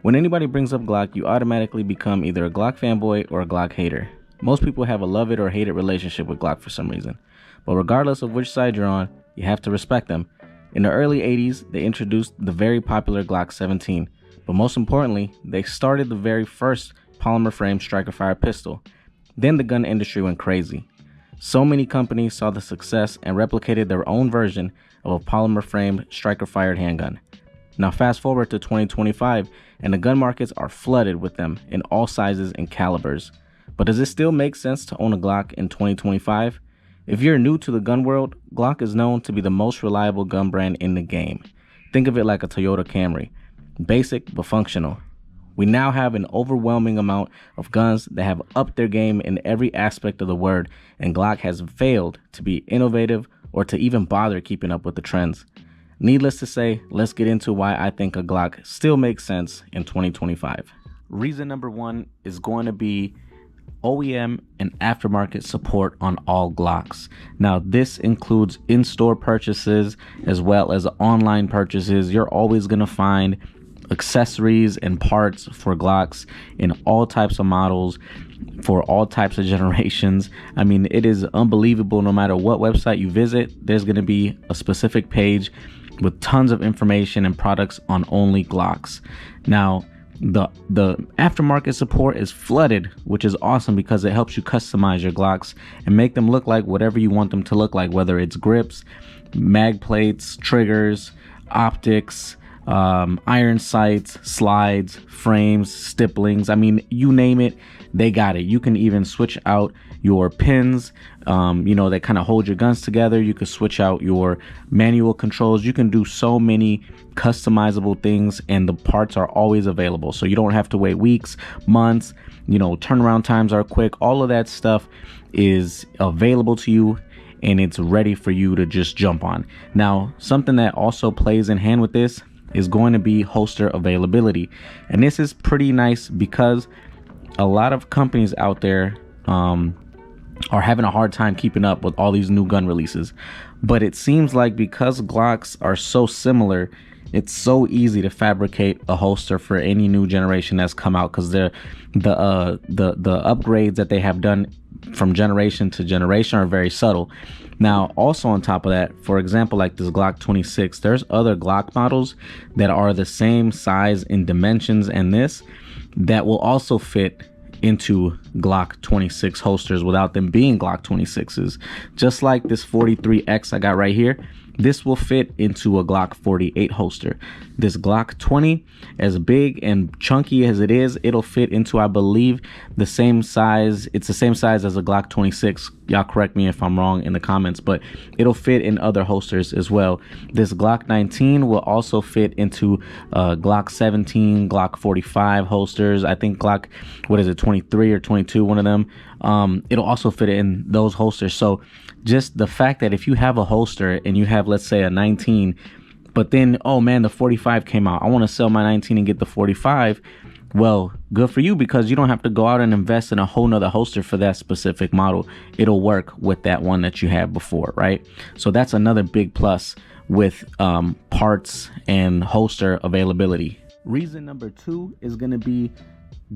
When anybody brings up Glock, you automatically become either a Glock fanboy or a Glock hater. Most people have a love it or hate it relationship with Glock for some reason. But regardless of which side you're on, you have to respect them. In the early 80s, they introduced the very popular Glock 17. But most importantly, they started the very first polymer frame striker fire pistol. Then the gun industry went crazy. So many companies saw the success and replicated their own version of a polymer framed striker fired handgun. Now fast forward to 2025 and the gun markets are flooded with them in all sizes and calibers. But does it still make sense to own a Glock in 2025? If you're new to the gun world, Glock is known to be the most reliable gun brand in the game. Think of it like a Toyota Camry. Basic but functional. We now have an overwhelming amount of guns that have upped their game in every aspect of the word, and Glock has failed to be innovative or to even bother keeping up with the trends. Needless to say, let's get into why I think a Glock still makes sense in 2025. Reason number one is going to be OEM and aftermarket support on all Glocks. Now, this includes in-store purchases as well as online purchases. You're always going to find accessories and parts for Glocks in all types of models for all types of generations. I mean, it is unbelievable. No matter what website you visit, there's going to be a specific page with tons of information and products on only Glocks. Now, the aftermarket support is flooded, which is awesome because it helps you customize your Glocks and make them look like whatever you want them to look like, whether it's grips, mag plates, triggers, optics, iron sights, slides, frames, stipplings. I mean, you name it, they got it. You can even switch out your pins, that kind of hold your guns together. You can switch out your manual controls. You can do so many customizable things, and the parts are always available. So you don't have to wait weeks, months, turnaround times are quick. All of that stuff is available to you, and it's ready for you to just jump on. Now, something that also plays in hand with this is going to be holster availability. And this is pretty nice because a lot of companies out there are having a hard time keeping up with all these new gun releases. But it seems like because Glocks are so similar, it's so easy to fabricate a holster for any new generation that's come out, because the upgrades that they have done from generation to generation are very subtle. Now, also on top of that, for example, like this Glock 26, there's other Glock models that are the same size and dimensions and this that will also fit into Glock 26 holsters without them being Glock 26s. Just like this 43X I got right here, this will fit into a Glock 48 holster. This Glock 20, as big and chunky as it is, it'll fit into, I believe, the same size. It's the same size as a Glock 26. Y'all correct me if I'm wrong in the comments, but it'll fit in other holsters as well. This Glock 19 will also fit into Glock 17, Glock 45 holsters. I think Glock, 23 or 22, one of them. It'll also fit in those holsters. So just the fact that if you have a holster and you have, let's say, a 19, but then, oh man, the 45 came out, I want to sell my 19 and get the 45. Well, good for you, because you don't have to go out and invest in a whole nother holster for that specific model. It'll work with that one that you had before, right? So that's another big plus with parts and holster availability. Reason number two is going to be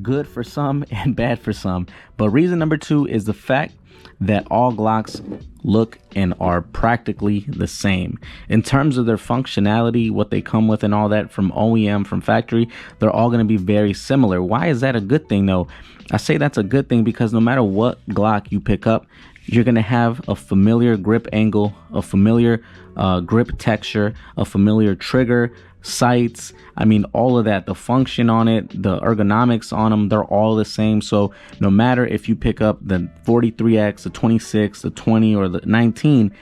good for some and bad for some. But reason number two is the fact that all Glocks look and are practically the same in terms of their functionality, what they come with and all that from OEM, from factory. They're all going to be very similar. Why is that a good thing though? I say that's a good thing because no matter what Glock you pick up, you're going to have a familiar grip angle, a familiar grip texture, a familiar trigger, sights. I mean, all of that, the function on it, the ergonomics on them, they're all the same. So no matter if you pick up the 43X, the 26, the 20, or the 19,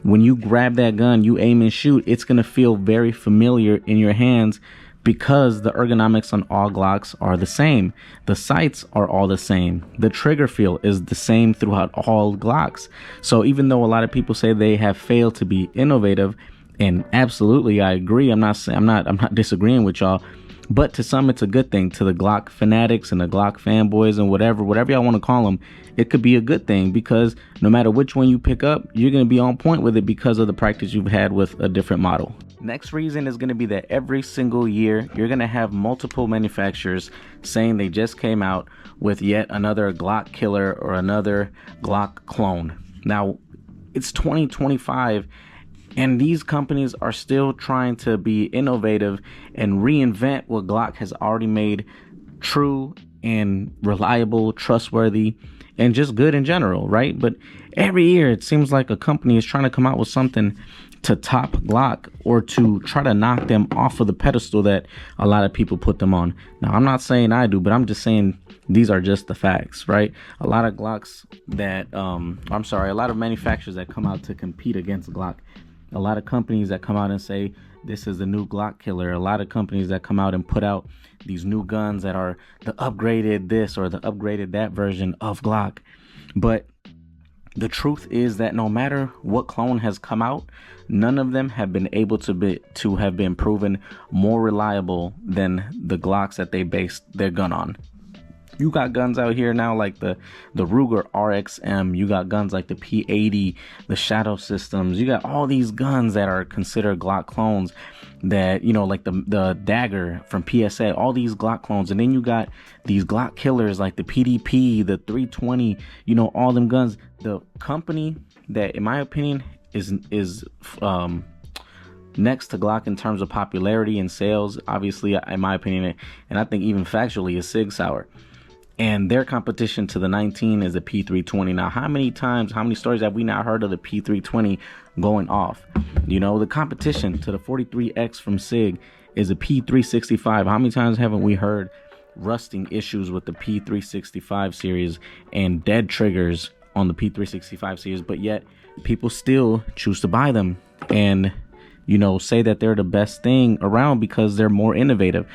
when you grab that gun, you aim and shoot, it's going to feel very familiar in your hands because the ergonomics on all Glocks are the same. The sights are all the same. The trigger feel is the same throughout all Glocks. So even though a lot of people say they have failed to be innovative, and absolutely I agree, I'm not disagreeing with y'all, but to some it's a good thing. To the Glock fanatics and the Glock fanboys and whatever y'all want to call them, it could be a good thing because no matter which one you pick up, you're going to be on point with it because of the practice you've had with a different model. Next reason is going to be that every single year you're going to have multiple manufacturers saying they just came out with yet another Glock killer or another Glock clone. Now, it's 2025 and these companies are still trying to be innovative and reinvent what Glock has already made true and reliable, trustworthy, and just good in general, right? But every year it seems like a company is trying to come out with something to top Glock or to try to knock them off of the pedestal that a lot of people put them on. Now, I'm not saying I do, but I'm just saying these are just the facts, right? A lot of Glocks that, a lot of manufacturers that come out to compete against Glock. A lot of companies that come out and say, this is the new Glock killer. A lot of companies that come out and put out these new guns that are the upgraded this or the upgraded that version of Glock. But the truth is that no matter what clone has come out, none of them have been able to have been proven more reliable than the Glocks that they based their gun on. You got guns out here now like the Ruger RXM. You got guns like the P80, the Shadow Systems. You got all these guns that are considered Glock clones that, you know, like the Dagger from PSA, all these Glock clones. And then you got these Glock killers like the PDP, the 320, you know, all them guns. The company that, in my opinion, is next to Glock in terms of popularity and sales, obviously, in my opinion, and I think even factually, is Sig Sauer. And their competition to the 19 is the P320. Now, how many stories have we not heard of the P320 going off? You know, the competition to the 43X from Sig is a P365. How many times haven't we heard rusting issues with the P365 series and dead triggers on the P365 series? But yet people still choose to buy them and, you know, say that they're the best thing around because they're more innovative.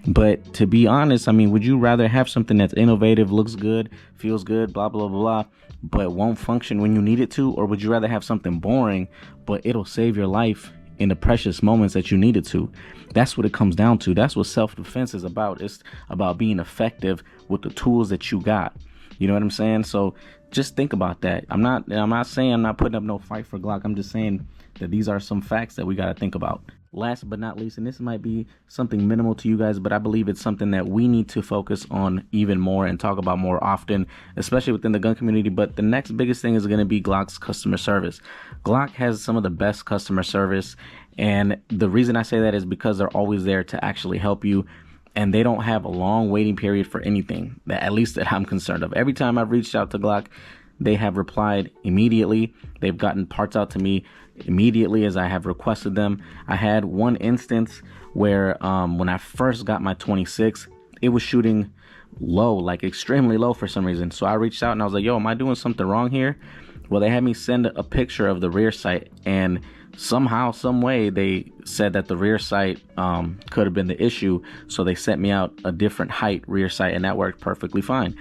But to be honest, I mean, would you rather have something that's innovative, looks good, feels good, blah, blah, blah, blah, but won't function when you need it to? Or would you rather have something boring, but it'll save your life in the precious moments that you need it to? That's what it comes down to. That's what self-defense is about. It's about being effective with the tools that you got. You know what I'm saying? So just think about that. I'm not saying I'm not putting up no fight for Glock. I'm just saying that these are some facts that we got to think about. Last but not least, and this might be something minimal to you guys, but I believe it's something that we need to focus on even more and talk about more often, especially within the gun community. But the next biggest thing is going to be Glock's customer service. Glock has some of the best customer service, and the reason I say that is because they're always there to actually help you, and they don't have a long waiting period for anything, at least that I'm concerned of. Every time I've reached out to Glock, they have replied immediately. They've gotten parts out to me immediately as I have requested them. I had one instance where when I first got my 26, it was shooting low, like extremely low for some reason. So I reached out and I was like, yo, am I doing something wrong here? Well, they had me send a picture of the rear sight, and somehow, some way, they said that the rear sight could have been the issue. So they sent me out a different height rear sight, and that worked perfectly fine.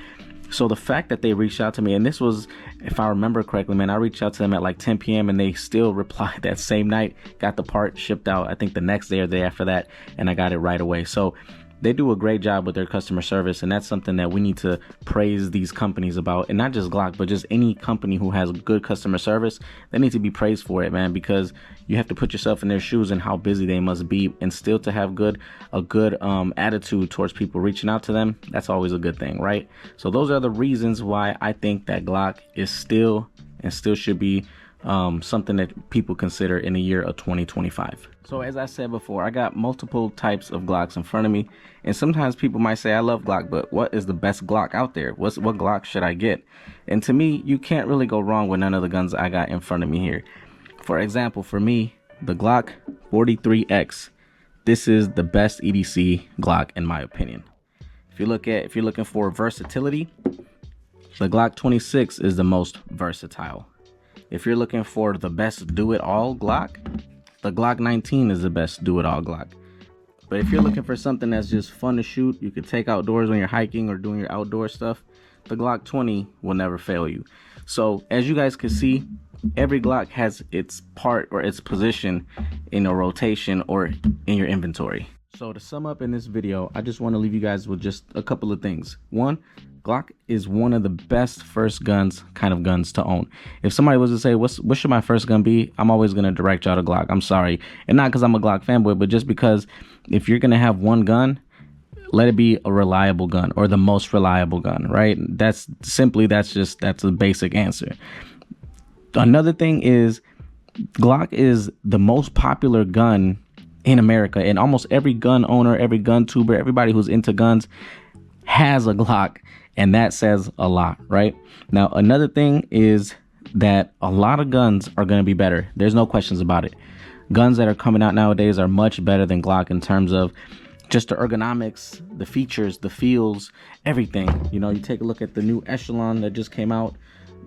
So the fact that they reached out to me, and this was, if I remember correctly, man, I reached out to them at like 10 p.m. and they still replied that same night, got the part shipped out, I think the next day or the day after that, and I got it right away. So they do a great job with their customer service, and that's something that we need to praise these companies about. And not just Glock, but just any company who has good customer service, they need to be praised for it, man, because you have to put yourself in their shoes and how busy they must be, and still to have a good attitude towards people reaching out to them. That's always a good thing, right? So those are the reasons why I think that Glock is still should be something that people consider in the year of 2025. So as I said before, I got multiple types of Glocks in front of me, and sometimes people might say I love Glock, but what is the best Glock out there? What Glock should I get? And to me, you can't really go wrong with none of the guns I got in front of me here. For example, for me, the Glock 43X, this is the best EDC Glock in my opinion. If you're looking for versatility, the Glock 26 is the most versatile. If you're looking for the best do-it-all Glock, the Glock 19 is the best do-it-all Glock. But if you're looking for something that's just fun to shoot, you could take outdoors when you're hiking or doing your outdoor stuff, the Glock 20 will never fail you. So as you guys can see, every Glock has its part or its position in a rotation or in your inventory. So to sum up in this video, I just want to leave you guys with just a couple of things. One, Glock is one of the best first guns to own. If somebody was to say, what should my first gun be? I'm always going to direct y'all to Glock. I'm sorry. And not because I'm a Glock fanboy, but just because if you're going to have one gun, let it be a reliable gun or the most reliable gun, right? That's a basic answer. Another thing is Glock is the most popular gun in America, and almost every gun owner, every gun tuber, everybody who's into guns has a Glock, and that says a lot, right? Now, another thing is that a lot of guns are going to be better. There's no questions about it. Guns that are coming out nowadays are much better than Glock in terms of just the ergonomics, the features, the feels, everything. You know, you take a look at the new Echelon that just came out.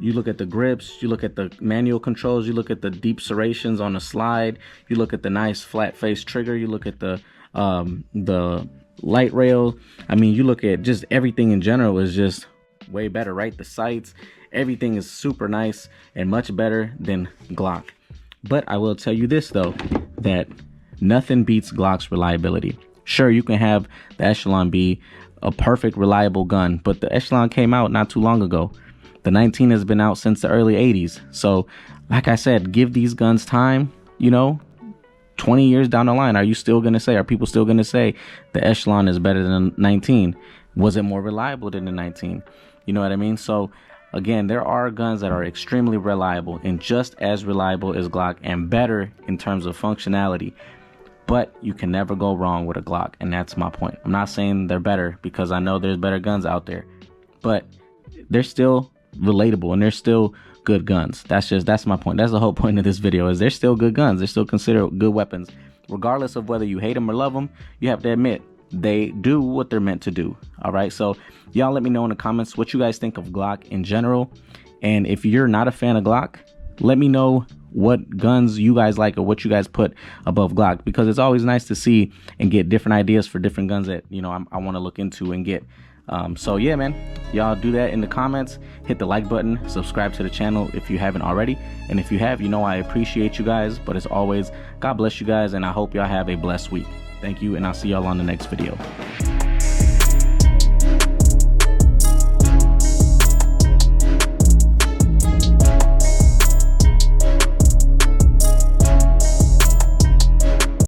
You look at the grips, you look at the manual controls, you look at the deep serrations on the slide, you look at the nice flat face trigger, you look at the light rail. I mean, you look at just everything in general is just way better, right? The sights, everything is super nice and much better than Glock. But I will tell you this though, that nothing beats Glock's reliability. Sure, you can have the Echelon be a perfect reliable gun, but the Echelon came out not too long ago. The 19 has been out since the early 80s. So, like I said, give these guns time, you know, 20 years down the line. Are people still going to say the Echelon is better than the 19? Was it more reliable than the 19? You know what I mean? So, again, there are guns that are extremely reliable and just as reliable as Glock and better in terms of functionality. But you can never go wrong with a Glock. And that's my point. I'm not saying they're better because I know there's better guns out there. But they're still relatable and they're still good guns. That's my point. That's the whole point of this video, is they're still good guns. They're still considered good weapons. Regardless of whether you hate them or love them, you have to admit they do what they're meant to do. All right. So y'all let me know in the comments what you guys think of Glock in general. And if you're not a fan of Glock, let me know what guns you guys like or what you guys put above Glock, because it's always nice to see and get different ideas for different guns that, you know, I want to look into and get. So yeah, man, y'all do that in the comments. Hit the like button, subscribe to the channel if you haven't already, and if you have, you know I appreciate you guys. But as always, God bless you guys, and I hope y'all have a blessed week. Thank you, and I'll see y'all on the next video.